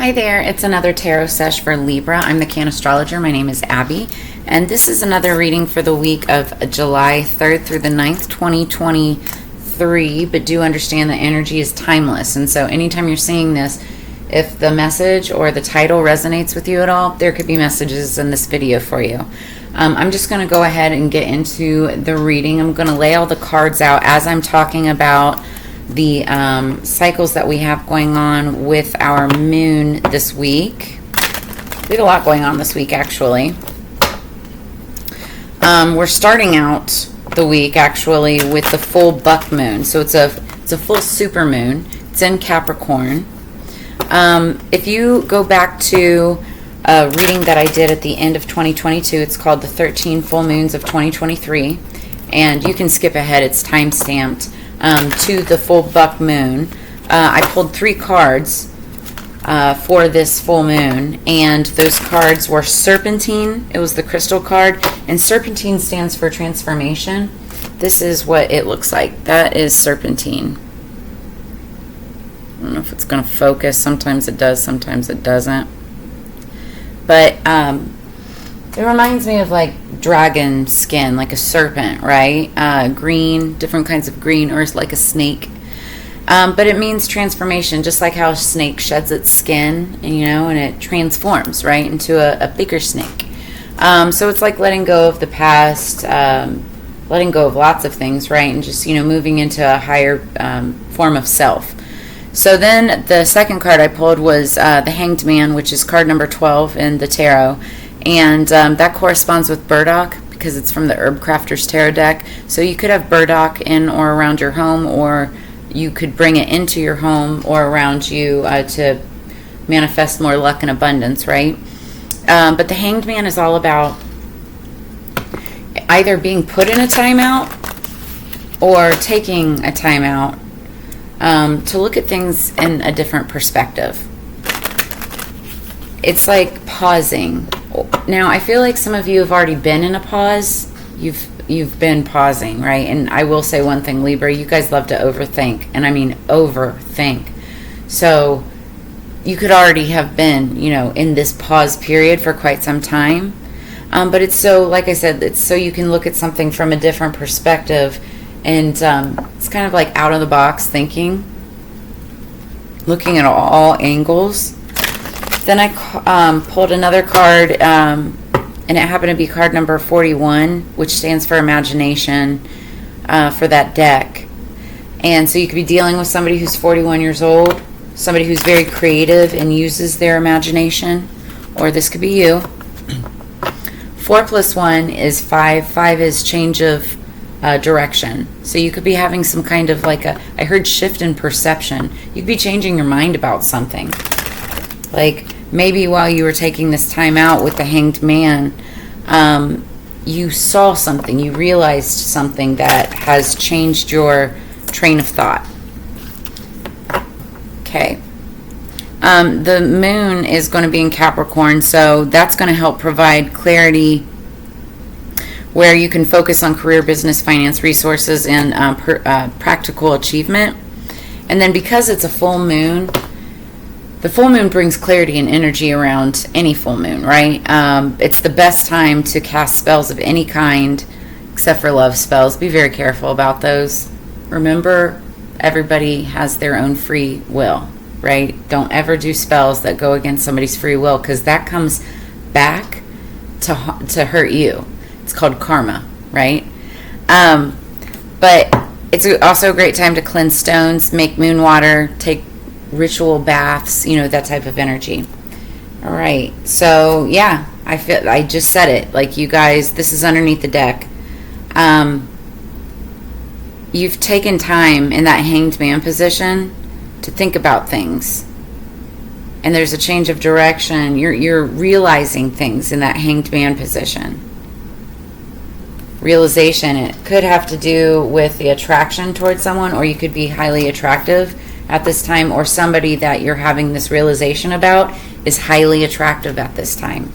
Hi there, it's another tarot sesh for Libra. I'm the Cannastrologer. My name is Abby, and this is another reading for the week of July 3rd through the 9th, 2023, but do understand that energy is timeless, and so anytime you're seeing this, if the message or the title resonates with you at all, there could be messages in this video for you. I'm just going to go ahead and get into the reading. I'm going to lay all the cards out as I'm talking about the cycles that we have going on with our moon this week. We have a lot going on this week, actually. We're starting out the week actually with the full buck moon. So it's a full super moon. It's in Capricorn. If you go back to a reading that I did at the end of 2022, it's called the 13 full moons of 2023, and you can skip ahead, it's time stamped to the full buck moon. I pulled 3 cards for this full moon, and those cards were serpentine. It was the crystal card, and serpentine stands for transformation. This is what it looks like. That is serpentine. I don't know if it's going to focus. Sometimes it does, sometimes it doesn't. But it reminds me of like dragon skin, like a serpent, right? Green, different kinds of green, or like a snake. But it means transformation, just like how a snake sheds its skin, and it transforms, right, into a bigger snake. So it's like letting go of the past, letting go of lots of things, right, and just, moving into a higher form of self. So then the second card I pulled was the Hanged Man, which is card number 12 in the tarot. And that corresponds with burdock because it's from the Herb Crafter's Tarot deck. So you could have burdock in or around your home, or you could bring it into your home or around you to manifest more luck and abundance, right? But the Hanged Man is all about either being put in a timeout or taking a timeout to look at things in a different perspective. It's like pausing. Now, I feel like some of you have already been in a pause. You've been pausing, right? And I will say one thing, Libra, you guys love to overthink, and I mean overthink. So you could already have been, in this pause period for quite some time. But it's so, like I said, it's so you can look at something from a different perspective. And it's kind of like out of the box thinking, looking at all angles. Then I pulled another card, and it happened to be card number 41, which stands for imagination for that deck. And so you could be dealing with somebody who's 41 years old, somebody who's very creative and uses their imagination, or this could be you. 4 plus 1 is 5. 5 is change of direction. So you could be having some kind of like I heard shift in perception. You could be changing your mind about something. Like maybe while you were taking this time out with the Hanged Man, you saw something, you realized something that has changed your train of thought. Okay. The moon is going to be in Capricorn, so that's going to help provide clarity where you can focus on career, business, finance, resources, and practical achievement. And then because it's a full moon, the full moon brings clarity and energy around any full moon, right? It's the best time to cast spells of any kind, except for love spells. Be very careful about those. Remember, everybody has their own free will, right? Don't ever do spells that go against somebody's free will, because that comes back to hurt you. It's called karma, right? But it's also a great time to cleanse stones, make moon water, take ritual baths, that type of energy. All right. So, yeah, I just said it. Like, you guys, this is underneath the deck. You've taken time in that Hanged Man position to think about things. And there's a change of direction. You're realizing things in that Hanged Man position. Realization, it could have to do with the attraction towards someone, or you could be highly attractive at this time, or somebody that you're having this realization about is highly attractive at this time.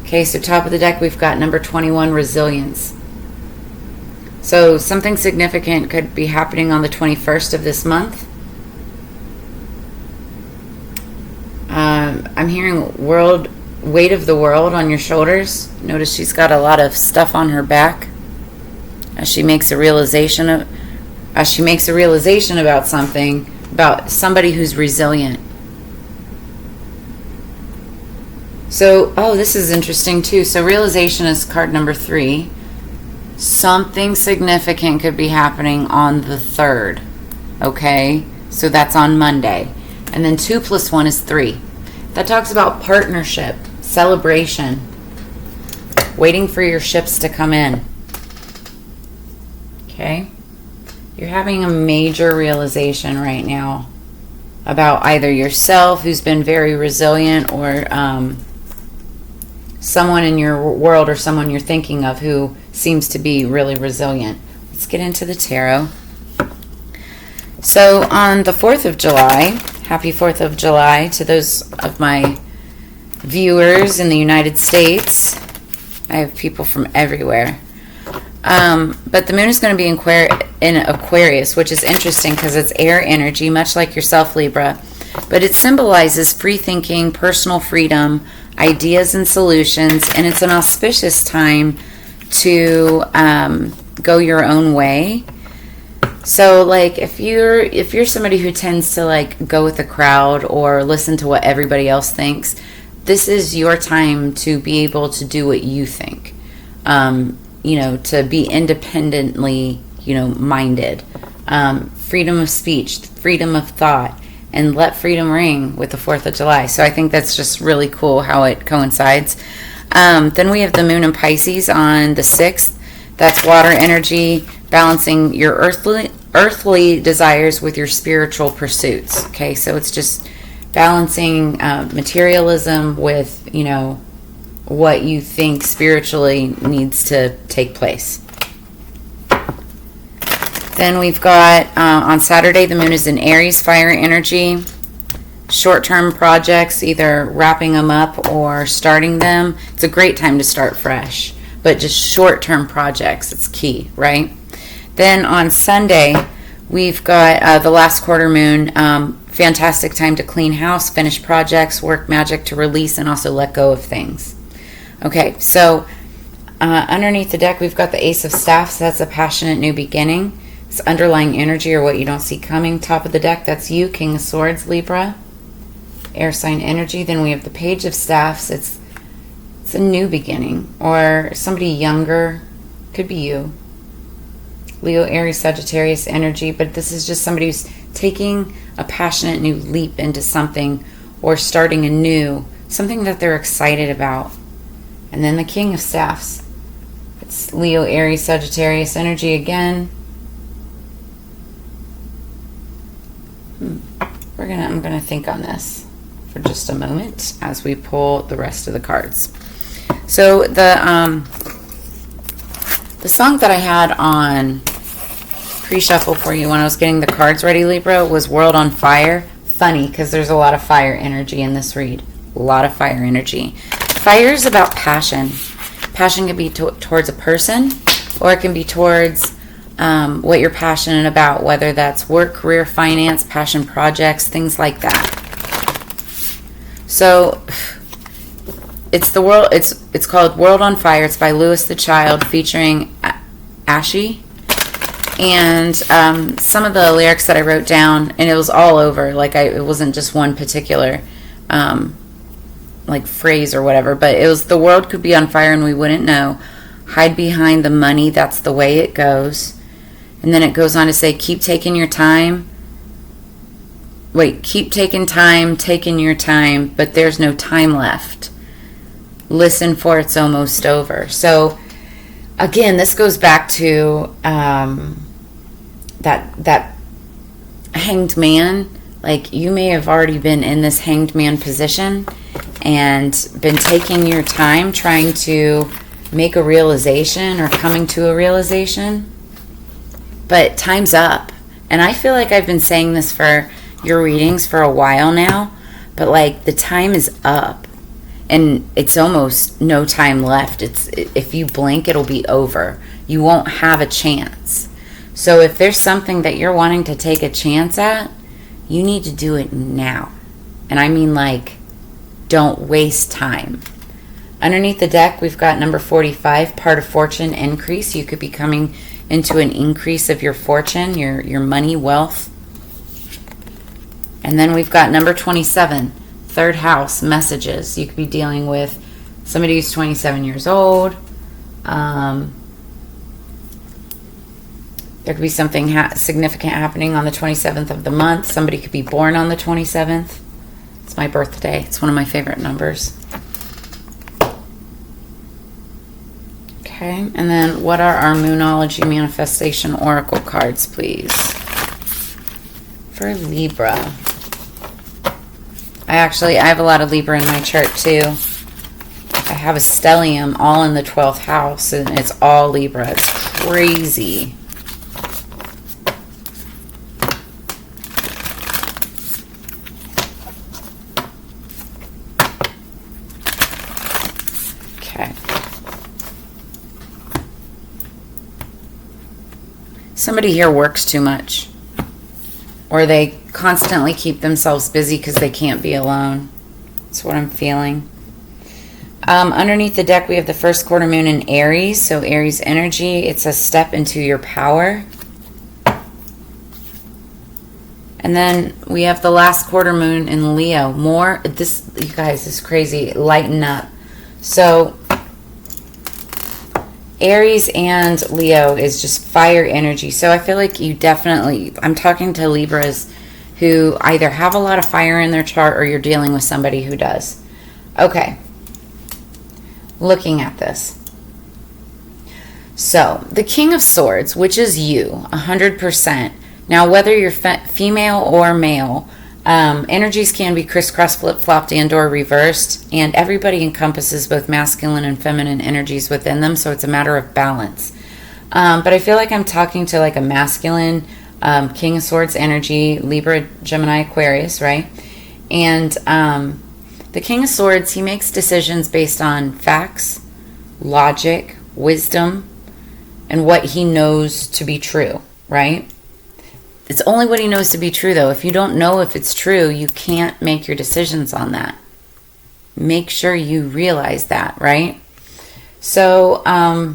Okay, so top of the deck we've got number 21, resilience. So something significant could be happening on the 21st of this month. I'm hearing weight of the world on your shoulders. Notice she's got a lot of stuff on her back as she makes a realization about something, about somebody who's resilient. So, this is interesting too. So realization is card number 3. Something significant could be happening on the 3rd. Okay? So that's on Monday. And then 2 + 1 is 3. That talks about partnership, celebration, waiting for your ships to come in. Okay? You're having a major realization right now about either yourself, who's been very resilient, or someone in your world or someone you're thinking of who seems to be really resilient. Let's get into the tarot. So on the 4th of July, happy 4th of July to those of my viewers in the United States. I have people from everywhere. But the moon is going to be in Aquarius, which is interesting because it's air energy, much like yourself, Libra. But it symbolizes free thinking, personal freedom, ideas and solutions, and it's an auspicious time to go your own way. So, like, if you're somebody who tends to like go with the crowd or listen to what everybody else thinks, this is your time to be able to do what you think. To be independently, minded. Freedom of speech, freedom of thought, and let freedom ring with the 4th of July. So I think that's just really cool how it coincides. Then we have the moon in Pisces on the 6th. That's water energy, balancing your earthly desires with your spiritual pursuits. Okay, so it's just balancing materialism with, what you think spiritually needs to take place. Then we've got, on Saturday, the moon is in Aries, fire energy. Short-term projects, either wrapping them up or starting them. It's a great time to start fresh. But just short-term projects, it's key, right? Then on Sunday, we've got the last quarter moon. Fantastic time to clean house, finish projects, work magic to release, and also let go of things. Okay, so underneath the deck, we've got the Ace of Staffs. That's a passionate new beginning. It's underlying energy or what you don't see coming. Top of the deck, that's you, King of Swords, Libra. Air sign energy. Then we have the Page of Staffs. It's a new beginning, or somebody younger. Could be you. Leo, Aries, Sagittarius energy, but this is just somebody who's taking a passionate new leap into something or starting anew, something that they're excited about. And then the King of Staffs. It's Leo, Aries, Sagittarius energy again. I'm gonna think on this for just a moment as we pull the rest of the cards. So the song that I had on pre-shuffle for you when I was getting the cards ready, Libra, was World on Fire. Funny, because there's a lot of fire energy in this read. A lot of fire energy. Fire is about passion. Passion can be towards a person, or it can be towards what you're passionate about, whether that's work, career, finance, passion projects, things like that. So it's called World on Fire. It's by Lewis the Child, featuring Ashy. And some of the lyrics that I wrote down, and it was all over, it wasn't just one particular phrase or whatever, but it was, the world could be on fire and we wouldn't know. Hide behind the money, that's the way it goes. And then it goes on to say, keep taking your time, taking your time, but there's no time left. Listen, for it's almost over. So again, this goes back to that hanged man. Like, you may have already been in this hanged man position and been taking your time trying to make a realization or coming to a realization, but time's up. And I feel like I've been saying this for your readings for a while now, but the time is up and it's almost no time left. If you blink, it'll be over. You won't have a chance. So if there's something that you're wanting to take a chance at, you need to do it now. And I mean don't waste time. Underneath the deck, we've got number 45, part of fortune increase. You could be coming into an increase of your fortune, your money, wealth. And then we've got number 27, third house, messages. You could be dealing with somebody who's 27 years old. There could be something significant happening on the 27th of the month. Somebody could be born on the 27th. It's my birthday. It's one of my favorite numbers. Okay, and then what are our Moonology Manifestation Oracle cards, please? For Libra. I have a lot of Libra in my chart too. I have a stellium all in the 12th house, and it's all Libra. It's crazy. Okay. Somebody here works too much, or they constantly keep themselves busy because they can't be alone. That's what I'm feeling. Underneath the deck, we have the first quarter moon in Aries. So Aries energy, it's a step into your power. And then we have the last quarter moon in Leo. This, you guys, is crazy. Lighten up. So Aries and Leo is just fire energy. So I feel like you definitely, I'm talking to Libras who either have a lot of fire in their chart or you're dealing with somebody who does. Okay. Looking at this. So the King of Swords, which is you, 100%. Now, whether you're female or male, energies can be crisscross, flip-flopped, and or reversed, and everybody encompasses both masculine and feminine energies within them, so it's a matter of balance. But I feel like I'm talking to like a masculine King of Swords energy, Libra, Gemini, Aquarius, right? And the King of Swords, he makes decisions based on facts, logic, wisdom, and what he knows to be true, right? It's only what he knows to be true, though. If you don't know if it's true, you can't make your decisions on that. Make sure you realize that, right? So, I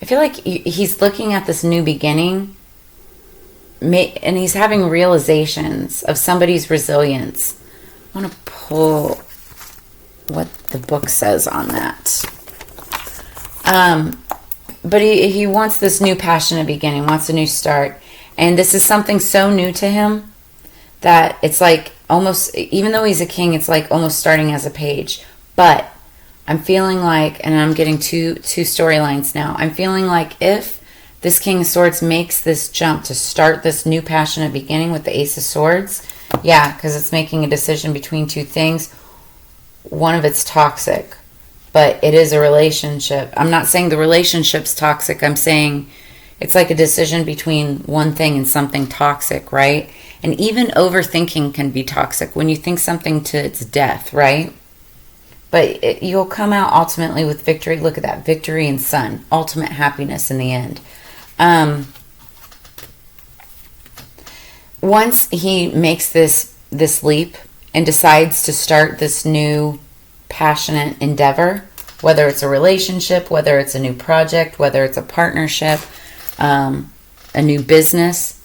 feel like he's looking at this new beginning, and he's having realizations of somebody's resilience. I want to pull what the book says on that. But he wants this new passionate beginning, wants a new start. And this is something so new to him that it's like almost, even though he's a king, it's like almost starting as a page. But I'm feeling like, and I'm getting two storylines now. I'm feeling like if this King of Swords makes this jump to start this new passionate beginning with the Ace of Swords, yeah, because it's making a decision between two things. One of it's toxic, but it is a relationship. I'm not saying the relationship's toxic. I'm saying it's like a decision between one thing and something toxic, right? And even overthinking can be toxic when you think something to its death, right? But you'll come out ultimately with victory. Look at that, victory and sun, ultimate happiness in the end. Once he makes this leap and decides to start this new passionate endeavor, whether it's a relationship, whether it's a new project, whether it's a partnership, a new business,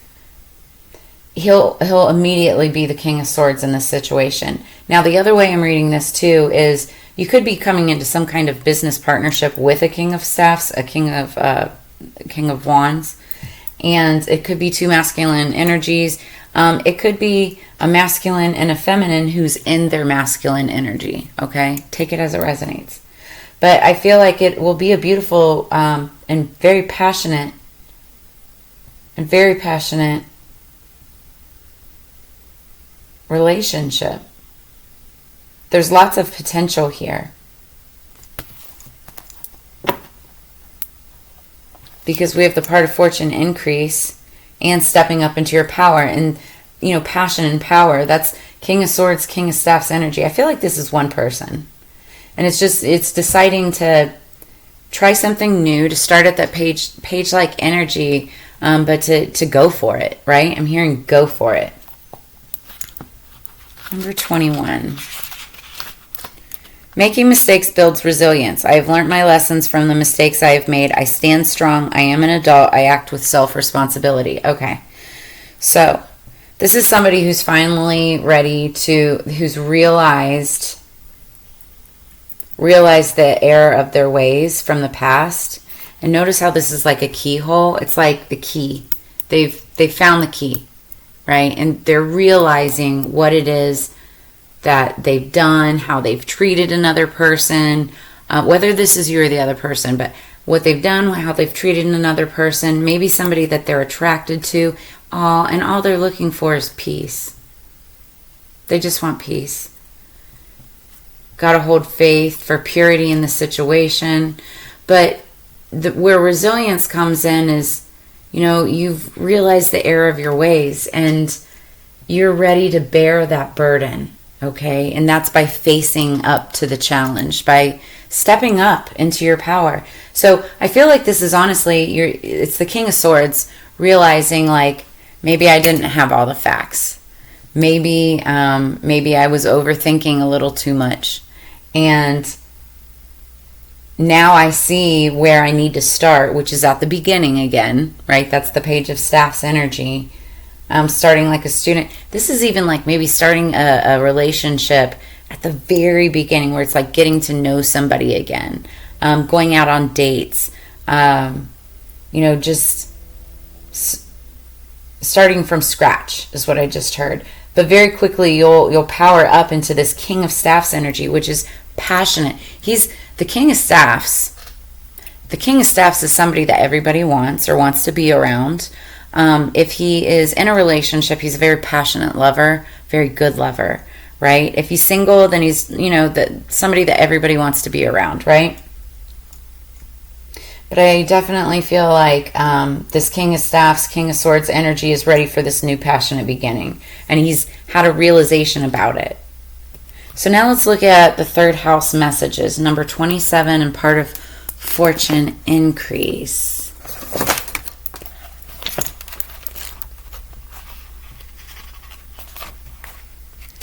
he'll immediately be the King of Swords in this situation. Now, the other way I'm reading this too is you could be coming into some kind of business partnership with a King of Staffs, a King of Wands, and it could be two masculine energies. It could be a masculine and a feminine who's in their masculine energy. Okay, take it as it resonates. But I feel like it will be a beautiful and very passionate relationship. There's lots of potential here. Because we have the part of fortune increase and stepping up into your power. And, you know, passion and power. That's King of Swords, King of Staffs energy. I feel like this is one person. And it's deciding to try something new, to start at that page-like energy, but to go for it, right? I'm hearing go for it. Number 21. Making mistakes builds resilience. I have learned my lessons from the mistakes I have made. I stand strong. I am an adult. I act with self-responsibility. Okay. So, this is somebody who's finally ready to, who's realized the error of their ways from the past. And notice how this is like a keyhole. It's like the key. They've found the key, right? And they're realizing what it is that they've done, how they've treated another person, whether this is you or the other person, but what they've done, how they've treated another person, maybe somebody that they're attracted to, and all they're looking for is peace. They just want peace. Got to hold faith for purity in the situation. But where resilience comes in is, you've realized the error of your ways and you're ready to bear that burden. Okay, and that's by facing up to the challenge, by stepping up into your power. So I feel like this is honestly, it's the King of Swords realizing like, maybe I didn't have all the facts. Maybe I was overthinking a little too much. And now I see where I need to start, which is at the beginning again, right? That's the Page of Staffs energy. Starting like a student. This is even like maybe starting a relationship at the very beginning where it's like getting to know somebody again. Going out on dates. Just starting from scratch is what I just heard. But very quickly you'll power up into this King of Staffs energy, which is passionate. He's the King of Staffs. The King of Staffs is somebody that everybody wants or wants to be around. If he is in a relationship, he's a very passionate lover, very good lover, right? If he's single, then he's, somebody that everybody wants to be around, right? But I definitely feel like this King of Staffs, King of Swords energy is ready for this new passionate beginning. And he's had a realization about it. So now let's look at the third house messages. Number 27 and part of fortune increase.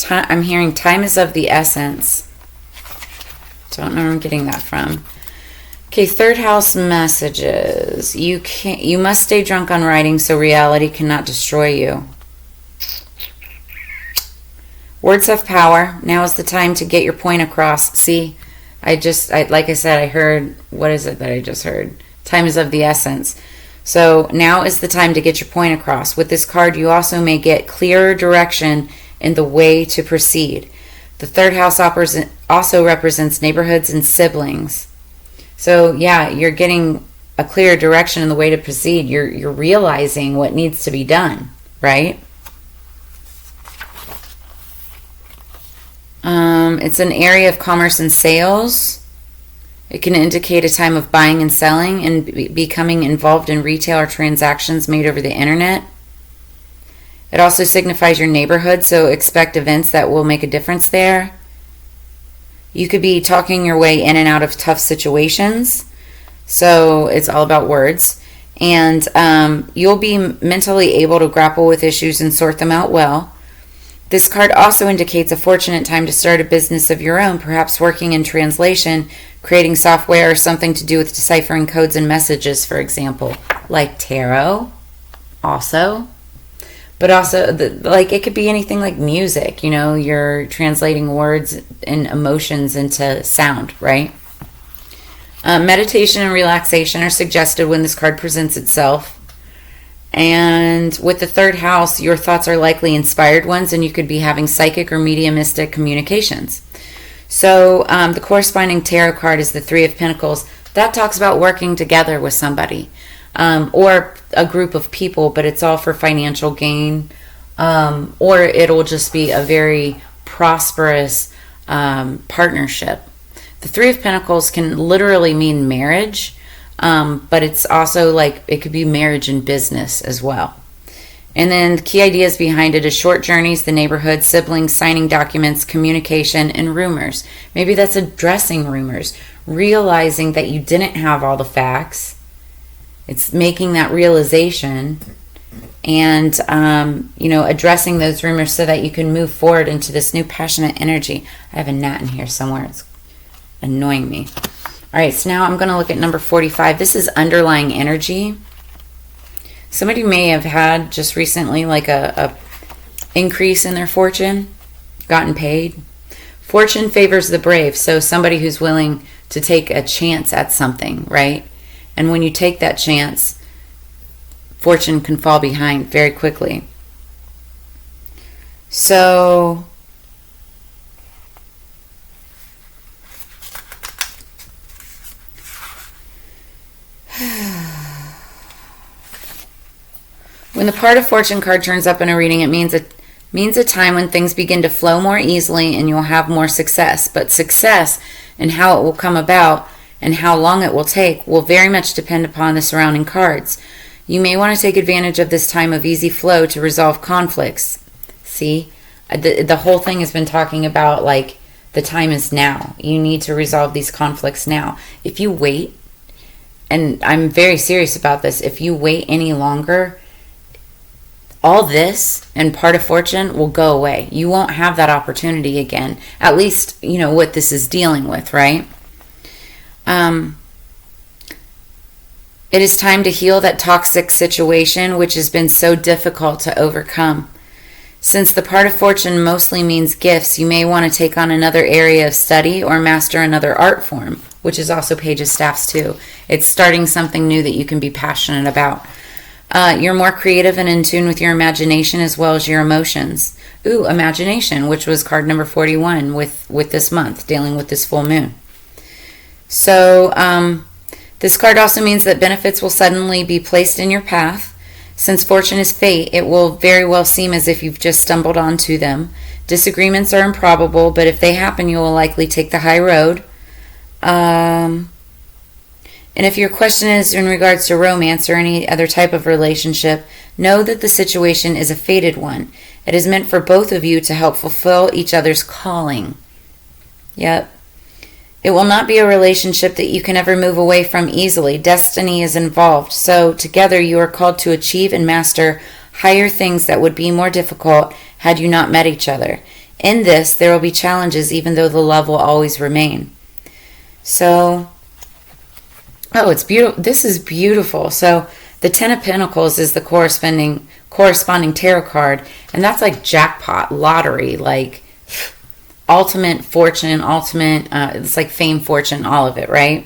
I'm hearing time is of the essence. Don't know where I'm getting that from. Okay, third house messages. You must stay drunk on writing so reality cannot destroy you. Words have power. Now is the time to get your point across. See, like I said, I heard, what is it that I just heard? Time is of the essence. So now is the time to get your point across. With this card, you also may get clearer direction in the way to proceed. The third house also represents neighborhoods and siblings. So yeah, you're getting a clear direction in the way to proceed. You're realizing what needs to be done, right? It's an area of commerce and sales. It can indicate a time of buying and selling and becoming involved in retail or transactions made over the internet. It also signifies your neighborhood, so expect events that will make a difference there. You could be talking your way in and out of tough situations, so it's all about words. And you'll be mentally able to grapple with issues and sort them out well. This card also indicates a fortunate time to start a business of your own, perhaps working in translation, creating software, or something to do with deciphering codes and messages, for example, like tarot also. But also, it could be anything like music. You're translating words and emotions into sound, right? Meditation and relaxation are suggested when this card presents itself. And with the third house, your thoughts are likely inspired ones, and you could be having psychic or mediumistic communications. So the corresponding tarot card is the Three of Pentacles. That talks about working together with somebody. Or a group of people, but it's all for financial gain, or it'll just be a very prosperous partnership. The Three of Pentacles can literally mean marriage, but it's also like it could be marriage and business as well. And then the key ideas behind it is short journeys, the neighborhood, siblings, signing documents, communication, and rumors. Maybe that's addressing rumors, realizing that you didn't have all the facts. It's making that realization and, addressing those rumors so that you can move forward into this new passionate energy. I have a gnat in here somewhere. annoying me. All right, so now I'm going to look at number 45. This is underlying energy. Somebody may have had just recently like a increase in their fortune, gotten paid. Fortune favors the brave, so somebody who's willing to take a chance at something, right? And when you take that chance, fortune can fall behind very quickly. So when the part of fortune card turns up in a reading, it means a time when things begin to flow more easily and you'll have more success. But success and how it will come about and how long it will take will very much depend upon the surrounding cards. You may want to take advantage of this time of easy flow to resolve conflicts. See, the whole thing has been talking about like the time is now. You need to resolve these conflicts now. If you wait, and I'm very serious about this, if you wait any longer, all this and part of fortune will go away. You won't have that opportunity again. At least, you know what this is dealing with, right? It is time to heal that toxic situation which has been so difficult to overcome. Since the part of fortune mostly means gifts, you may want to take on another area of study or master another art form, which is also Page of Staffs too. It's starting something new that you can be passionate about. You're more creative and in tune with your imagination as well as your emotions. Ooh, imagination, which was card number 41 with this month, dealing with this full moon. So this card also means that benefits will suddenly be placed in your path. Since fortune is fate, it will very well seem as if you've just stumbled onto them. Disagreements are improbable, but if they happen, you will likely take the high road. And if your question is in regards to romance or any other type of relationship, know that the situation is a fated one. It is meant for both of you to help fulfill each other's calling. Yep. It will not be a relationship that you can ever move away from easily. Destiny is involved. So together you are called to achieve and master higher things that would be more difficult had you not met each other. In this, there will be challenges even though the love will always remain. So, oh, it's beautiful. This is beautiful. So the Ten of Pentacles is the corresponding tarot card. And that's like jackpot, lottery, like ultimate fortune, it's like fame, fortune, all of it, right?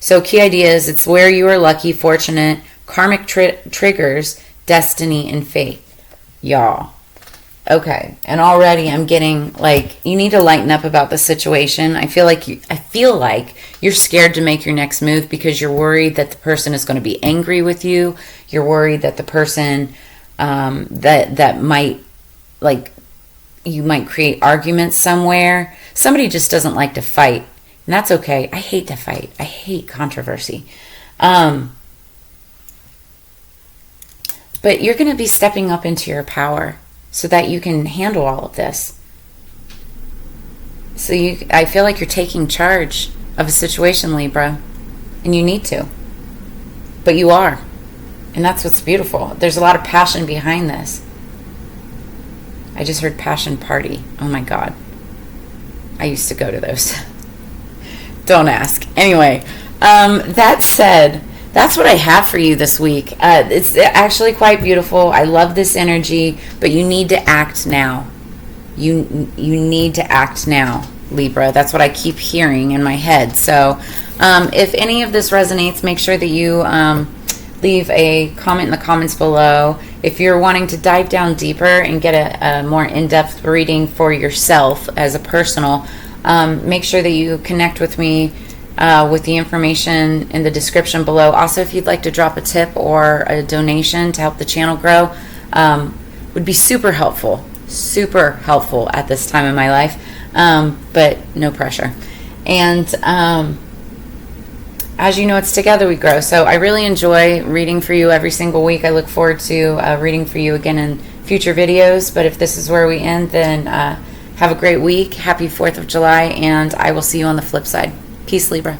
So key idea is it's where you are lucky, fortunate, karmic triggers, destiny, and faith. Y'all. Okay. And already I'm getting like, you need to lighten up about the situation. I feel like you're scared to make your next move because you're worried that the person is going to be angry with you. You're worried that the person that might like, you might create arguments somewhere. Somebody just doesn't like to fight. And that's okay. I hate to fight. I hate controversy. But you're going to be stepping up into your power so that you can handle all of this. So I feel like you're taking charge of a situation, Libra. And you need to. But you are. And that's what's beautiful. There's a lot of passion behind this. I just heard passion party. Oh my God. I used to go to those. Don't ask. Anyway, that said, that's what I have for you this week. It's actually quite beautiful. I love this energy, but you need to act now. You need to act now, Libra. That's what I keep hearing in my head. So if any of this resonates, make sure that you leave a comment in the comments below. If you're wanting to dive down deeper and get a more in-depth reading for yourself as a personal, make sure that you connect with me with the information in the description below. Also, if you'd like to drop a tip or a donation to help the channel grow, would be super helpful at this time in my life, but no pressure. And as you know, it's together we grow. So I really enjoy reading for you every single week. I look forward to reading for you again in future videos. But if this is where we end, then have a great week. Happy 4th of July, and I will see you on the flip side. Peace, Libra.